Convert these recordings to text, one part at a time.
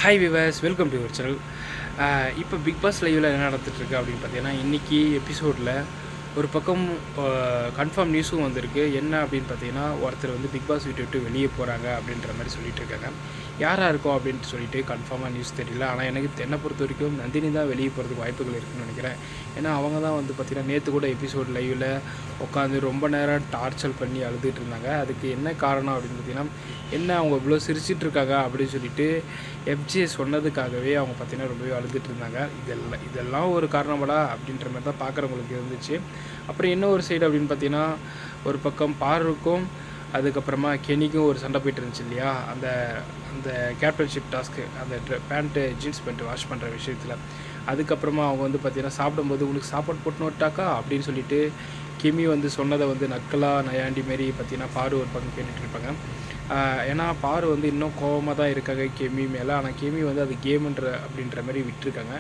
Hi viewers, welcome to your channel. இப்போ big pass லைவில் என்ன நடந்துகிட்ருக்கு அப்படின்னு பார்த்தீங்கன்னா, இன்றைக்கி எபிசோடில் ஒரு பக்கம் கன்ஃபார்ம் நியூஸும் வந்திருக்கு. என்ன அப்படின்னு பார்த்தீங்கன்னா, ஒருத்தர் வந்து பிக் பாஸ் வீட்டை விட்டு வெளியே போகிறாங்க அப்படின்ற மாதிரி சொல்லிட்டு இருக்காங்க. யாராக இருக்கும் அப்படின்ட்டு சொல்லிட்டு கன்ஃபார்மாக நியூஸ் தெரியல. ஆனால் என்னை பொறுத்த வரைக்கும் நந்தினி தான் வெளியே போகிறதுக்கு வாய்ப்புகள் இருக்குதுன்னு நினைக்கிறேன். ஏன்னா அவங்க தான் வந்து பார்த்திங்கன்னா நேற்று கூட எபிசோட் லைவில் உட்காந்து ரொம்ப நேரம் டார்ச்சர் பண்ணி அழுதுகிட்டு இருந்தாங்க. அதுக்கு என்ன காரணம் அப்படின்னு பார்த்திங்கன்னா, என்ன அவங்க இவ்வளோ சிரிச்சிட்டு இருக்காங்க அப்படின்னு சொல்லிட்டு எஃப்ஜே சொன்னதுக்காகவே அவங்க பார்த்திங்கன்னா ரொம்பவே அழுதுட்டு இருந்தாங்க. இதெல்லாம் ஒரு காரணமாடா அப்படின்ற மாதிரி தான் பார்க்குறவங்களுக்கு இருந்துச்சு. அப்புறம் என்ன ஒரு சைடு அப்படின்னு பார்த்தீங்கன்னா, ஒரு பக்கம் பாருக்கும் அதுக்கப்புறமா கெனிக்கும் ஒரு சண்டை போய்ட்டு இருந்துச்சு இல்லையா, அந்த அந்த கேப்டன்ஷிப் டாஸ்க்கு, அந்த பேண்ட்டு ஜீன்ஸ் பேண்ட்டு வாஷ் பண்ணுற விஷயத்தில். அதுக்கப்புறமா அவங்க வந்து பார்த்திங்கன்னா சாப்பிடும்போது உங்களுக்கு சாப்பாடு போட்டுன்னு விட்டாக்கா அப்படின்னு சொல்லிட்டு கிமி வந்து சொன்னதை வந்து நக்கலாக நயாண்டி மாரி பார்த்திங்கன்னா பாரு ஒரு பக்கம் கேட்டுட்டு இருப்பாங்க. ஏன்னா பாரு வந்து இன்னும் கோவமாக தான் இருக்காங்க கெமி மேலே. ஆனால் கெமி வந்து அது கேமுன்ற அப்படின்ற மாதிரி விட்டுருக்காங்க.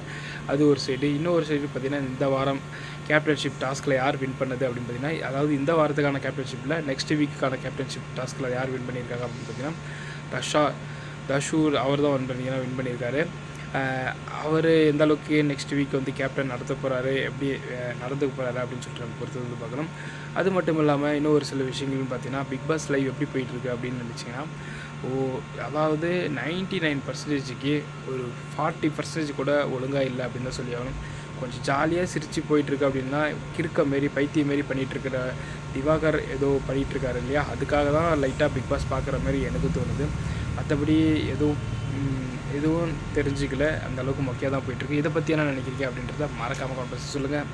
அது ஒரு சைடு. இன்னொரு சைடு பார்த்திங்கன்னா, இந்த வாரம் கேப்டன்ஷிப் டாஸ்கில் யார் வின் பண்ணது அப்படின்னு பார்த்திங்கன்னா, அதாவது இந்த வாரத்துக்கான கேப்டன்ஷிப்பில் நெக்ஸ்ட் வீக்குக்கான கேப்டன்ஷிப் டாஸ்கில் யார் வின் பண்ணியிருக்காங்க அப்படின்னு பார்த்திங்கன்னா, தஷூர் அவர் தான் வின் பண்ணியிருக்காரு. அவர் எந்த அளவுக்கு நெக்ஸ்ட் வீக் வந்து கேப்டன் நடத்த போகிறாரு, எப்படி நடந்துக்க போகிறாரு அப்படின்னு சொல்லிட்டு நம்ம பொறுத்து வந்து பார்க்கணும். அது மட்டும் இல்லாமல் இன்னும் ஒரு சில விஷயங்கள்னு பார்த்தீங்கன்னா, பிக் பாஸ் லைவ் எப்படி போயிட்டுருக்கு அப்படின்னு நினச்சிங்கன்னா, அதாவது 99%க்கு ஒரு 40% கூட ஒழுங்காக இல்லை அப்படின்னு தான் சொல்லி ஆகணும். கொஞ்சம் ஜாலியாக சிரித்து போயிட்டுருக்கு அப்படின்னா, கிறுக்க மாரி பைத்தியம் மாரி பண்ணிகிட்ருக்கிற திவாகர் ஏதோ பண்ணிகிட்ருக்காரு இல்லையா, அதுக்காக தான் லைட்டாக பிக் பாஸ் பார்க்குற மாதிரி எனக்கு தோணுது. மற்றபடி எதுவும் தெரிஞ்சுக்கல. அந்த அளவுக்கு மொக்கையாக தான் போயிட்டுருக்கு. இதை பற்றி என்ன நினைக்கிறீங்க அப்படின்றத மறக்காமல் கமெண்ட் சொல்லுங்கள்.